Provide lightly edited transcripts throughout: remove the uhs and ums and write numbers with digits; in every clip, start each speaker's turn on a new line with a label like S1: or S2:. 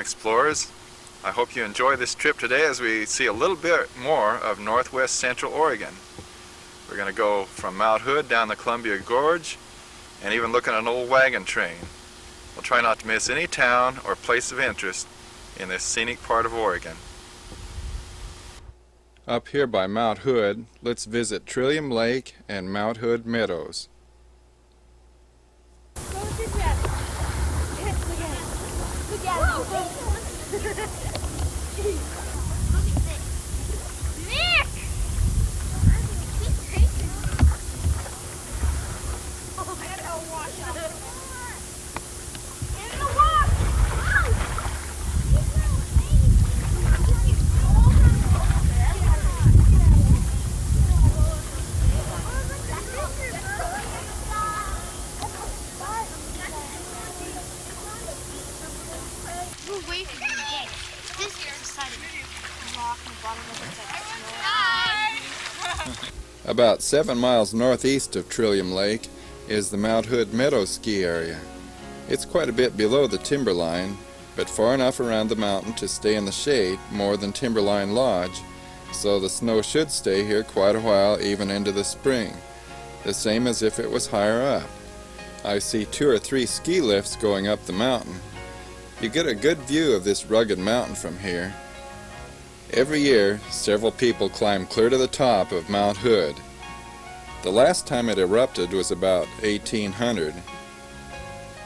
S1: explorers. I hope you enjoy this trip today as we see a little bit more of northwest central Oregon. We're going to go from Mount Hood down the Columbia Gorge and even look at an old wagon train. We'll try not to miss any town or place of interest in this scenic part of Oregon. Up here by Mount Hood, let's visit Trillium Lake and Mount Hood Meadows. About 7 miles northeast of Trillium Lake is the Mount Hood Meadows ski area. It's quite a bit below the timberline, but far enough around the mountain to stay in the shade more than Timberline Lodge, so the snow should stay here quite a while even into the spring, the same as if it was higher up. I see 2 or 3 ski lifts going up the mountain. You get a good view of this rugged mountain from here. Every year, several people climb clear to the top of Mount Hood. The last time it erupted was about 1800.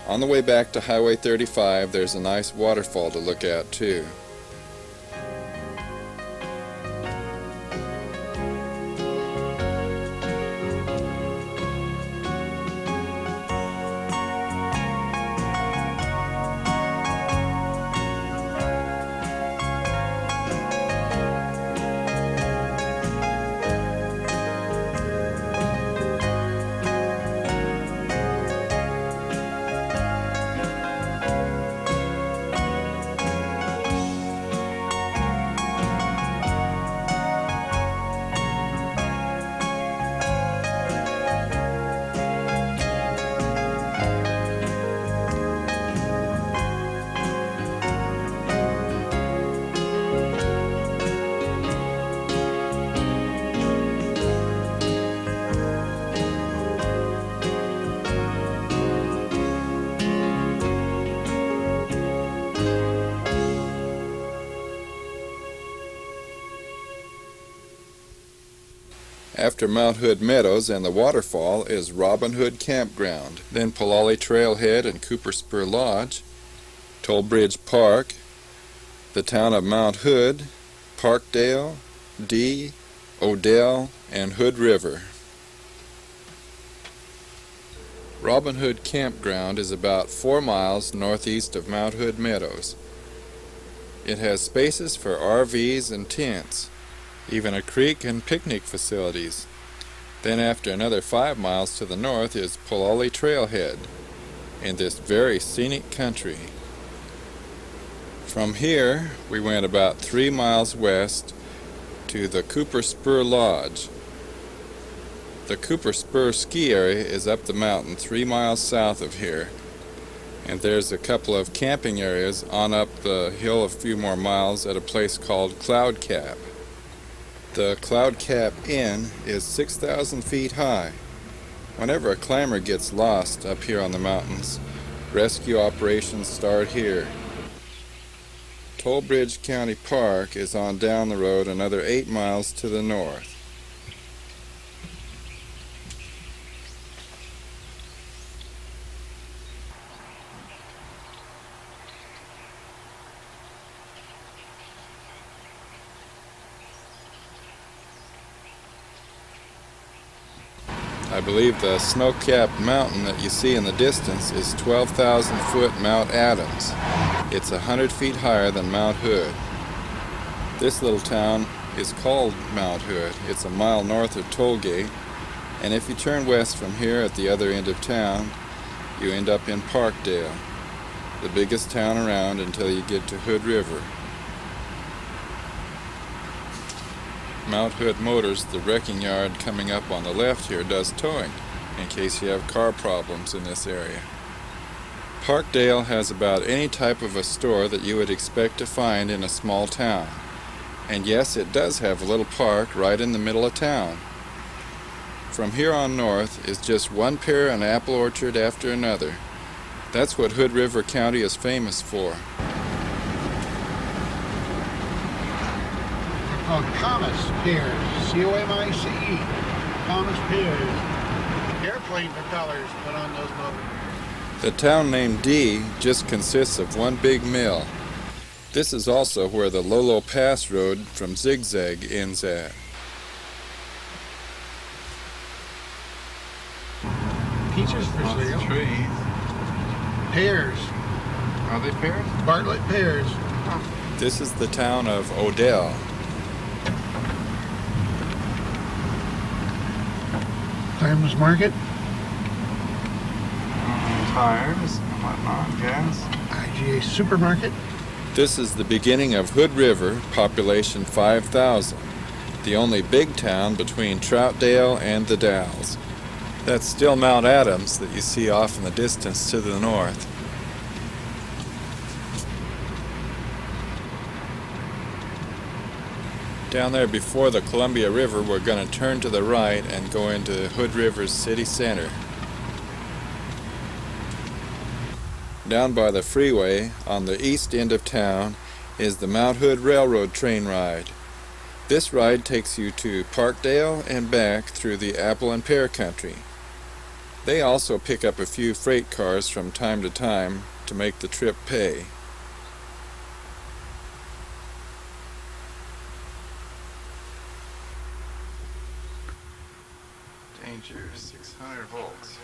S1: On the way back to Highway 35, there's a nice waterfall to look at too. After Mount Hood Meadows and the waterfall is Robinhood Campground, then Polallie Trailhead and Cooper Spur Lodge, Toll Bridge Park, the town of Mount Hood, Parkdale, Dee, Odell, and Hood River. Robinhood Campground is about 4 miles northeast of Mount Hood Meadows. It has spaces for RVs and tents, even a creek and picnic facilities. Then after another 5 miles to the north is Polallie Trailhead in this very scenic country. From here we went about 3 miles west to the Cooper Spur Lodge. The Cooper Spur ski area is up the mountain 3 miles south of here, and there's a couple of camping areas on up the hill a few more miles at a place called Cloud Cap. The Cloud Cap Inn is 6,000 feet high. Whenever a climber gets lost up here on the mountains, rescue operations start here. Toll Bridge County Park is on down the road another 8 miles to the north. I believe the snow-capped mountain that you see in the distance is 12,000 foot Mount Adams. It's 100 feet higher than Mount Hood. This little town is called Mount Hood. It's a mile north of Tollgate, and if you turn west from here at the other end of town, you end up in Parkdale, the biggest town around until you get to Hood River. Mount Hood Motors, the wrecking yard coming up on the left here, does towing in case you have car problems in this area. Parkdale has about any type of a store that you would expect to find in a small town. And yes, it does have a little park right in the middle of town. From here on north is just one pear and apple orchard after another. That's what Hood River County is famous for.
S2: They're called Comus pears, C-O-M-I-C-E, Comus pears. Airplane propellers put on those motors.
S1: The town named D just consists of one big mill. This is also where the Lolo Pass Road from Zigzag ends at.
S2: Peaches for sale.
S3: Trees.
S2: Pears.
S3: Are they pears?
S2: Bartlett pears.
S1: This is the town of Odell.
S2: Farmers Market.
S3: Tires and whatnot, gas.
S2: IGA Supermarket.
S1: This is the beginning of Hood River, population 5,000, the only big town between Troutdale and the Dalles. That's still Mount Adams that you see off in the distance to the north. Down there before the Columbia River, we're going to turn to the right and go into Hood River's city center. Down by the freeway, on the east end of town, is the Mount Hood Railroad train ride. This ride takes you to Parkdale and back through the apple and pear country. They also pick up a few freight cars from time to time to make the trip pay.
S3: Danger, 600 volts.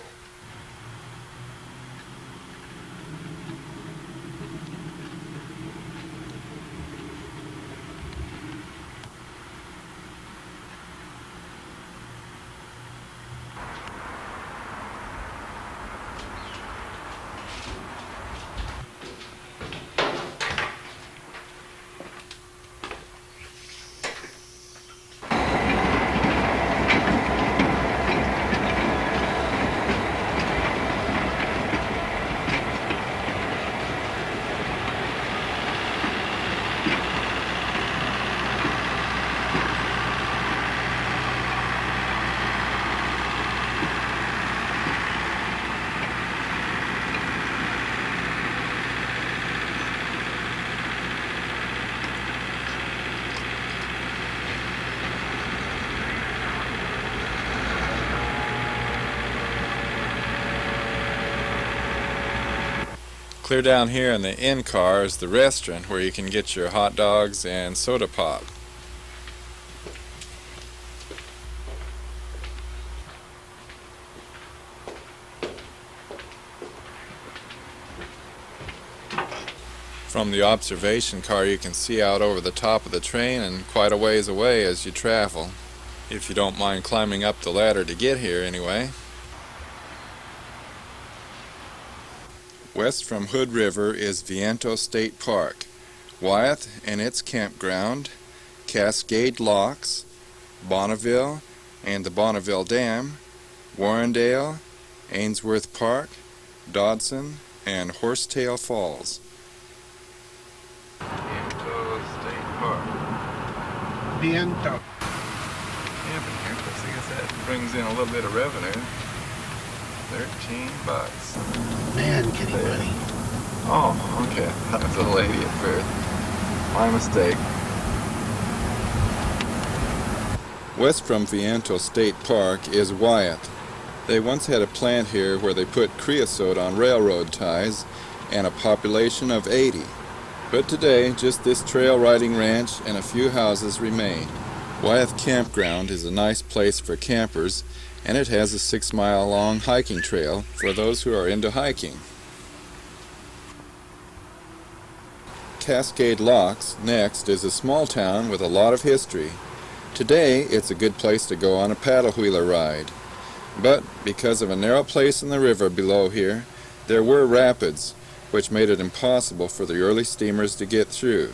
S1: Clear down here in the end car is the restaurant where you can get your hot dogs and soda pop. From the observation car you can see out over the top of the train and quite a ways away as you travel, if you don't mind climbing up the ladder to get here anyway. West from Hood River is Viento State Park, Wyeth and its campground, Cascade Locks, Bonneville and the Bonneville Dam, Warrendale, Ainsworth Park, Dodson, and Horsetail Falls.
S3: Viento State Park.
S2: Viento.
S3: Camping here, because I guess that brings in a little bit of revenue. $13.
S2: Man, getting money.
S3: Oh, okay. That was a lady at first. My mistake.
S1: West from Viento State Park is Wyatt. They once had a plant here where they put creosote on railroad ties and a population of 80. But today, just this trail riding ranch and a few houses remain. Wyeth Campground is a nice place for campers, and it has a 6-mile-long hiking trail for those who are into hiking. Cascade Locks, next, is a small town with a lot of history. Today, it's a good place to go on a paddle wheeler ride. But because of a narrow place in the river below here, there were rapids, which made it impossible for the early steamers to get through.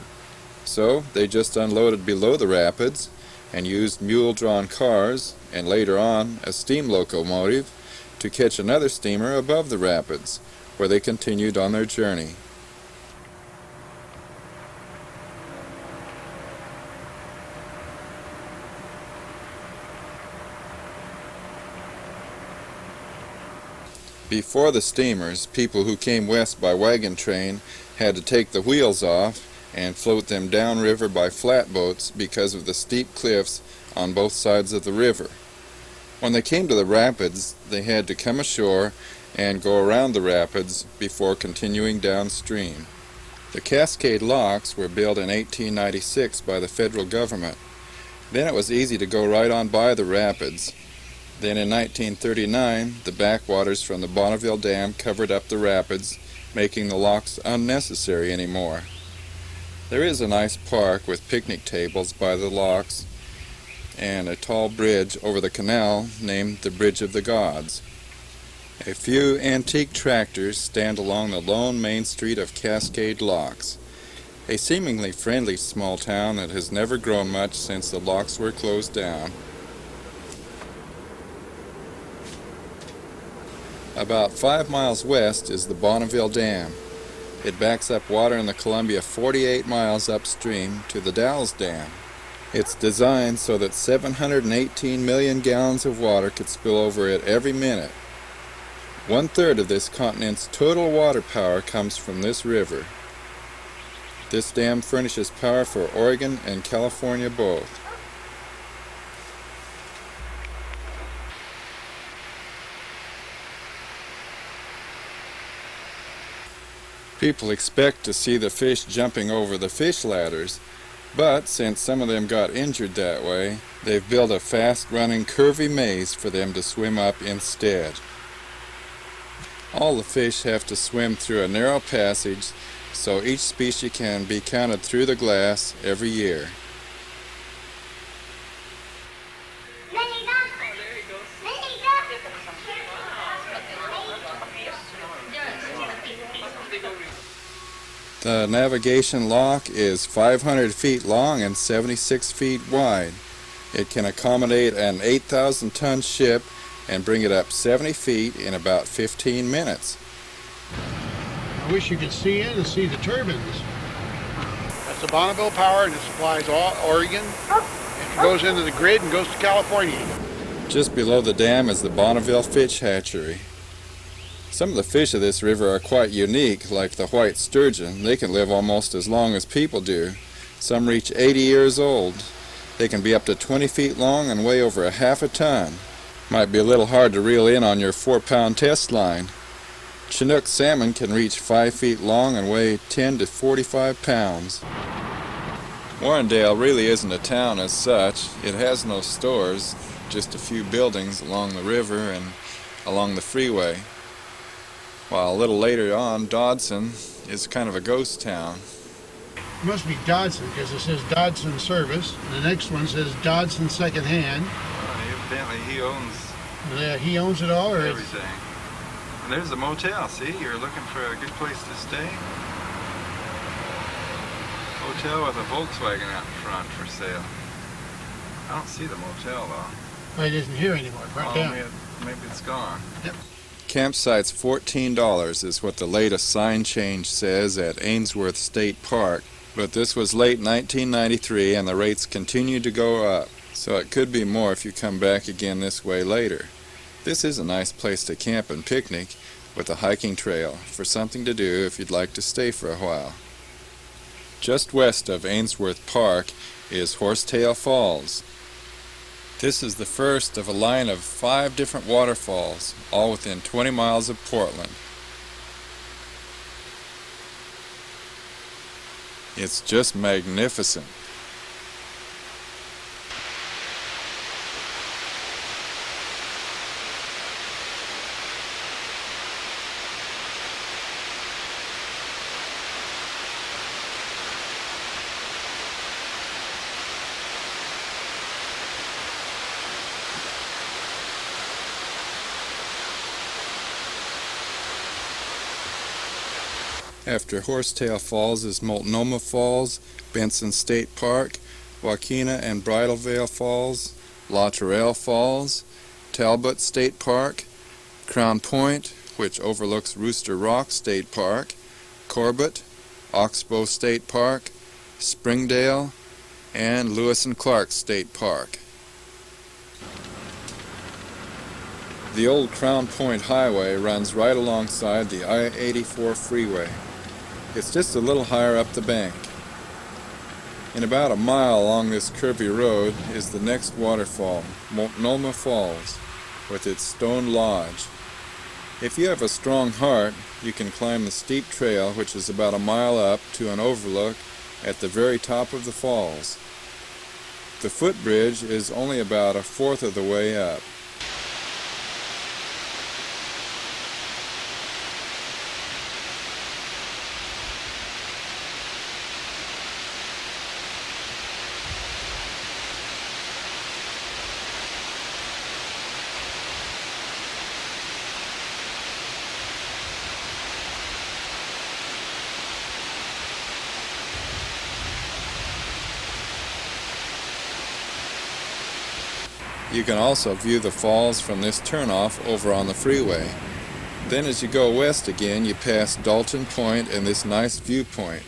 S1: So they just unloaded below the rapids and used mule-drawn cars, and later on a steam locomotive, to catch another steamer above the rapids, where they continued on their journey. Before the steamers, people who came west by wagon train had to take the wheels off and float them downriver by flatboats because of the steep cliffs on both sides of the river. When they came to the rapids, they had to come ashore and go around the rapids before continuing downstream. The Cascade Locks were built in 1896 by the federal government. Then it was easy to go right on by the rapids. Then in 1939, the backwaters from the Bonneville Dam covered up the rapids, making the locks unnecessary anymore. There is a nice park with picnic tables by the locks and a tall bridge over the canal named the Bridge of the Gods. A few antique tractors stand along the lone main street of Cascade Locks, a seemingly friendly small town that has never grown much since the locks were closed down. About 5 miles west is the Bonneville Dam. It backs up water in the Columbia 48 miles upstream to the Dalles Dam. It's designed so that 718 million gallons of water could spill over it every minute. 1/3 of this continent's total water power comes from this river. This dam furnishes power for Oregon and California both. People expect to see the fish jumping over the fish ladders, but since some of them got injured that way, they've built a fast-running curvy maze for them to swim up instead. All the fish have to swim through a narrow passage, so each species can be counted through the glass every year. The navigation lock is 500 feet long and 76 feet wide. It can accommodate an 8,000-ton ship and bring it up 70 feet in about 15 minutes.
S2: I wish you could see in and see the turbines. That's the Bonneville power, and it supplies all Oregon. It goes into the grid and goes to California.
S1: Just below the dam is the Bonneville Fish Hatchery. Some of the fish of this river are quite unique, like the white sturgeon. They can live almost as long as people do. Some reach 80 years old. They can be up to 20 feet long and weigh over 1/2 ton. Might be a little hard to reel in on your 4-pound test line. Chinook salmon can reach 5 feet long and weigh 10 to 45 pounds. Warrendale really isn't a town as such. It has no stores, just a few buildings along the river and along the freeway. While a little later on, Dodson is kind of a ghost town.
S2: It must be Dodson, because it says Dodson Service. And the next one says Dodson Secondhand.
S3: Evidently he owns
S2: Yeah, he owns it all, or
S3: everything. And there's a motel, see? You're looking for a good place to stay? Hotel with a Volkswagen out in front for sale. I don't see the motel though.
S2: it isn't here anymore. Burnt down.
S3: Maybe it's gone.
S2: Yep.
S1: Campsite's $14 is what the latest sign change says at Ainsworth State Park, but this was late 1993 and the rates continue to go up, so it could be more if you come back again this way later. This is a nice place to camp and picnic with a hiking trail for something to do if you'd like to stay for a while. Just west of Ainsworth Park is Horsetail Falls. This is the first of a line of 5 different waterfalls, all within 20 miles of Portland. It's just magnificent. After Horsetail Falls is Multnomah Falls, Benson State Park, Wahkeena and Bridal Falls, Latourel Falls, Talbot State Park, Crown Point, which overlooks Rooster Rock State Park, Corbett, Oxbow State Park, Springdale, and Lewis and Clark State Park. The old Crown Point Highway runs right alongside the I-84 freeway. It's just a little higher up the bank. In about a mile along this curvy road is the next waterfall, Multnomah Falls, with its stone lodge. If you have a strong heart, you can climb the steep trail, which is about a mile up, to an overlook at the very top of the falls. The footbridge is only about a fourth of the way up. You can also view the falls from this turnoff over on the freeway. Then as you go west again, you pass Dalton Point and this nice viewpoint.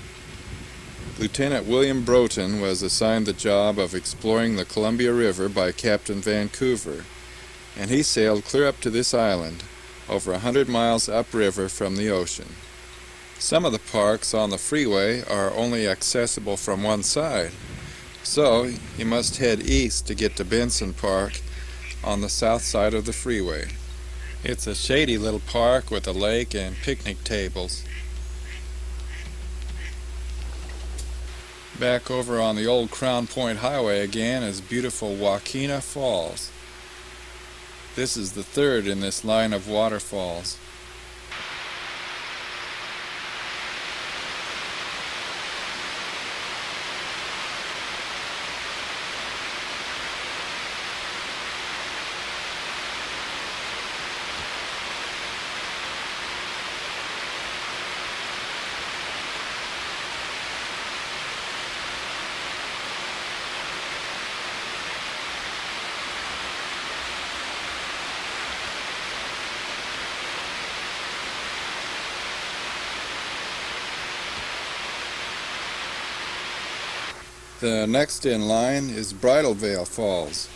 S1: Lieutenant William Broughton was assigned the job of exploring the Columbia River by Captain Vancouver, and he sailed clear up to this island, over 100 miles upriver from the ocean. Some of the parks on the freeway are only accessible from one side, so you must head east to get to Benson Park on the south side of the freeway. It's a shady little park with a lake and picnic tables. Back over on the old Crown Point Highway again is beautiful Wahkeena Falls. This is the third in this line of waterfalls. The next in line is Bridal Falls,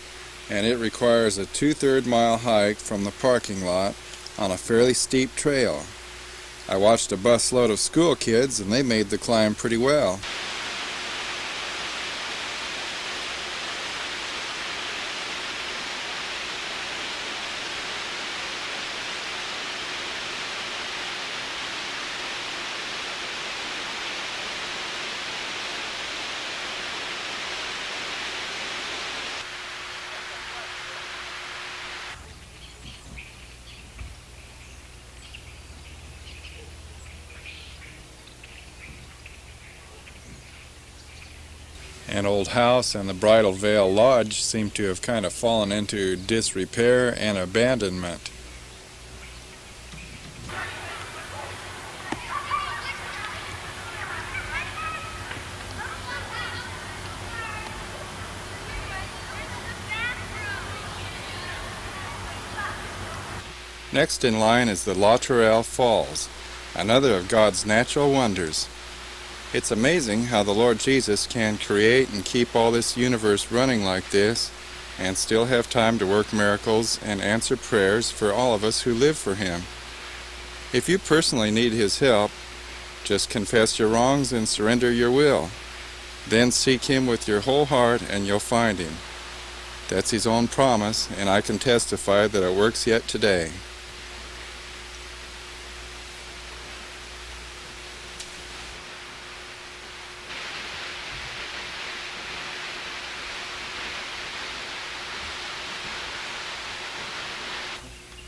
S1: and it requires a 2/3 mile hike from the parking lot on a fairly steep trail. I watched a busload of school kids and they made the climb pretty well. An old house and the Bridal Veil Lodge seem to have kind of fallen into disrepair and abandonment. Next in line is the Latourel Falls, another of God's natural wonders. It's amazing how the Lord Jesus can create and keep all this universe running like this and still have time to work miracles and answer prayers for all of us who live for Him. If you personally need His help, just confess your wrongs and surrender your will. Then seek Him with your whole heart and you'll find Him. That's His own promise, and I can testify that it works yet today.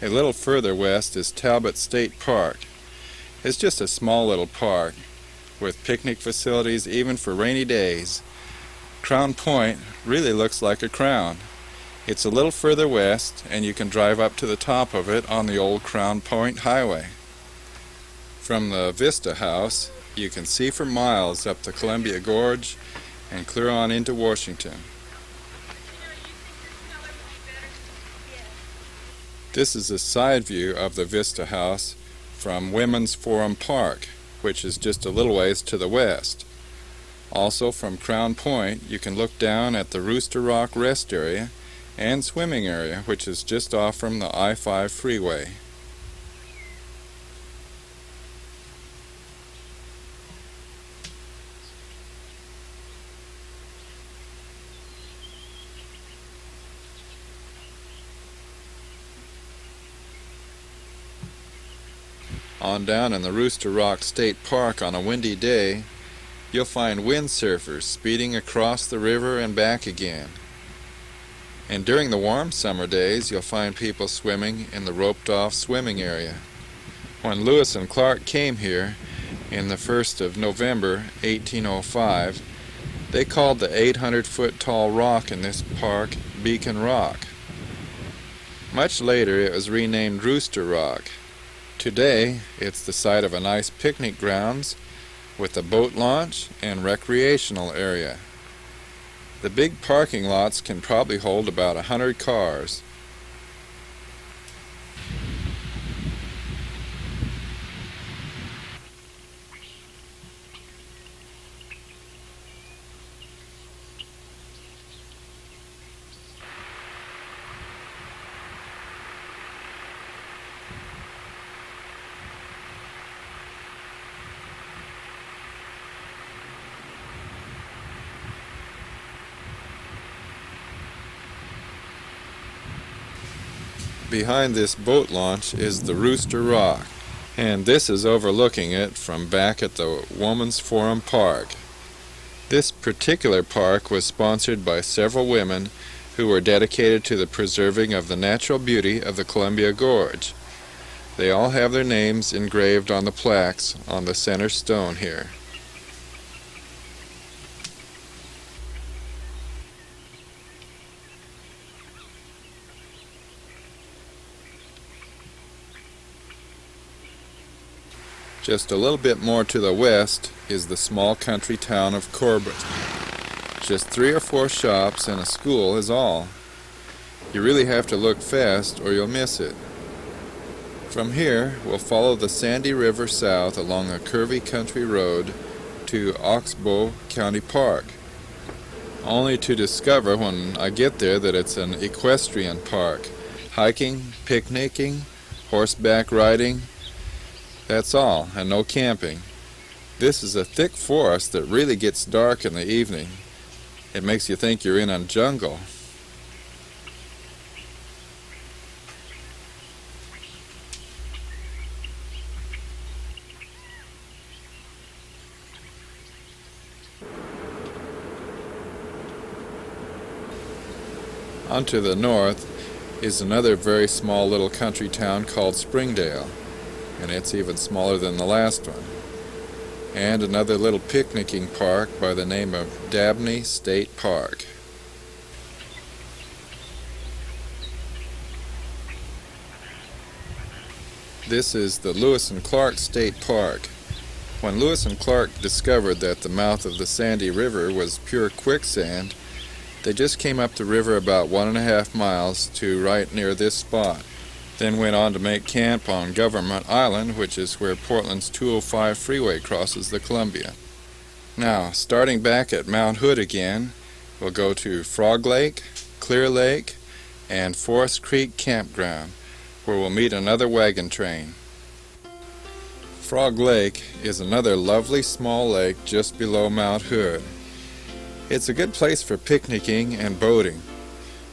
S1: A little further west is Talbot State Park. It's just a small little park with picnic facilities even for rainy days. Crown Point really looks like a crown. It's a little further west and you can drive up to the top of it on the old Crown Point Highway. From the Vista House you can see for miles up the Columbia Gorge and clear on into Washington. This is a side view of the Vista House from Women's Forum Park, which is just a little ways to the west. Also from Crown Point, you can look down at the Rooster Rock Rest Area and Swimming Area, which is just off from the I-5 freeway. On down in the Rooster Rock State Park on a windy day, you'll find windsurfers speeding across the river and back again. And during the warm summer days, you'll find people swimming in the roped-off swimming area. When Lewis and Clark came here in the 1st of November, 1805, they called the 800-foot-tall rock in this park Beacon Rock. Much later, it was renamed Rooster Rock. Today, it's the site of a nice picnic grounds with a boat launch and recreational area. The big parking lots can probably hold about 100 cars. Behind this boat launch is the Rooster Rock, and this is overlooking it from back at the Women's Forum Park. This particular park was sponsored by several women who were dedicated to the preserving of the natural beauty of the Columbia Gorge. They all have their names engraved on the plaques on the center stone here. Just a little bit more to the west is the small country town of Corbett. Just 3 or 4 shops and a school is all. You really have to look fast or you'll miss it. From here, we'll follow the Sandy River south along a curvy country road to Oxbow County Park, only to discover when I get there that it's an equestrian park. Hiking, picnicking, horseback riding, that's all, and no camping. This is a thick forest that really gets dark in the evening. It makes you think you're in a jungle. On to the north is another very small little country town called Springdale, and it's even smaller than the last one. And another little picnicking park by the name of Dabney State Park. This is the Lewis and Clark State Park. When Lewis and Clark discovered that the mouth of the Sandy River was pure quicksand, they just came up the river about 1.5 miles to right near this spot. Then went on to make camp on Government Island, which is where Portland's 205 freeway crosses the Columbia. Now, starting back at Mount Hood again, we'll go to Frog Lake, Clear Lake, and Forest Creek Campground, where we'll meet another wagon train. Frog Lake is another lovely small lake just below Mount Hood. It's a good place for picnicking and boating.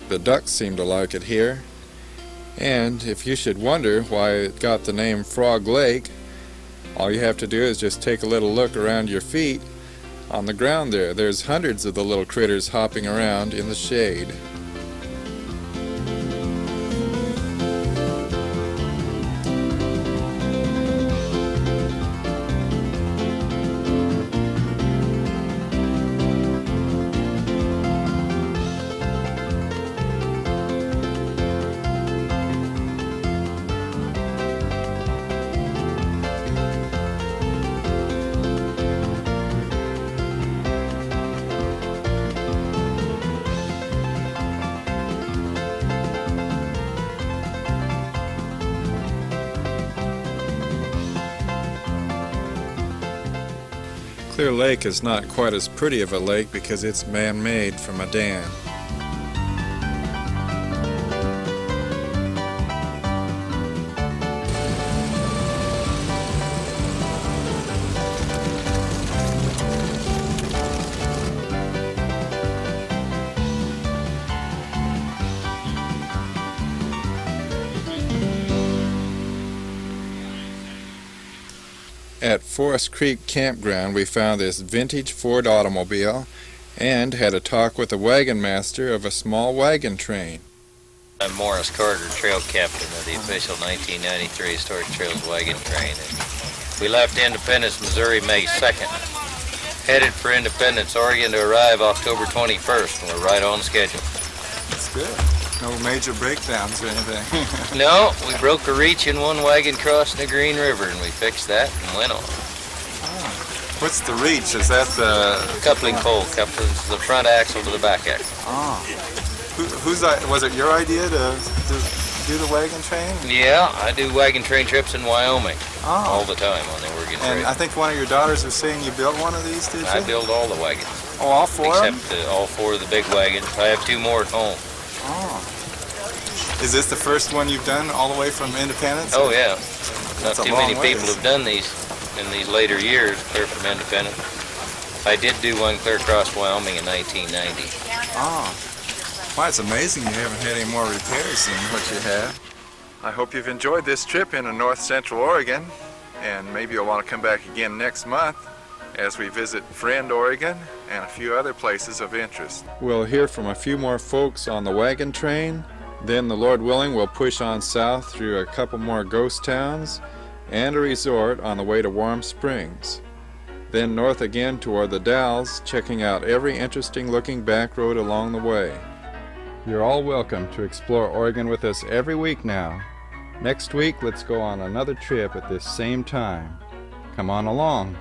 S1: The ducks seem to like it here. And if you should wonder why it got the name Frog Lake, all you have to do is just take a little look around your feet. On the ground there's hundreds of the little critters hopping around in the shade. Clear Lake is not quite as pretty of a lake because it's man-made from a dam. At Forest Creek Campground, we found this vintage Ford automobile and had a talk with the wagon master of a small wagon train.
S4: I'm Morris Carter, trail captain of the official 1993 Historic Trails Wagon Train. And we left Independence, Missouri, May 2nd. Headed for Independence, Oregon to arrive October 21st, and we're right on schedule.
S1: That's good. No major breakdowns or anything.
S4: No, we broke a reach in one wagon crossing the Green River, and we fixed that and went on.
S1: What's the reach? Is that the...
S4: Coupling pole, coupling the front axle to the back axle.
S1: Was it your idea to do the wagon train?
S4: Yeah, I do wagon train trips in Wyoming all the time on the Oregon Trail.
S1: And I think one of your daughters was saying you built one of these, did you?
S4: I build all the wagons.
S1: Oh, all four of them?
S4: Except all four of the big wagons. I have two more at home.
S1: Oh. Is this the first one you've done all the way from Independence?
S4: Oh, yeah. Not
S1: That's a
S4: too
S1: long
S4: many people
S1: ways.
S4: have done these in these later years, clear from Independence. I did do one clear across Wyoming in 1990.
S1: Oh. Well, it's amazing you haven't had any more repairs than what you have. I hope you've enjoyed this trip into North Central Oregon, and maybe you'll want to come back again next month as we visit Friend, Oregon, and a few other places of interest. We'll hear from a few more folks on the wagon train. Then, the Lord willing, we'll push on south through a couple more ghost towns and a resort on the way to Warm Springs. Then north again toward the Dalles, checking out every interesting looking back road along the way. You're all welcome to explore Oregon with us every week now. Next week, let's go on another trip at this same time. Come on along.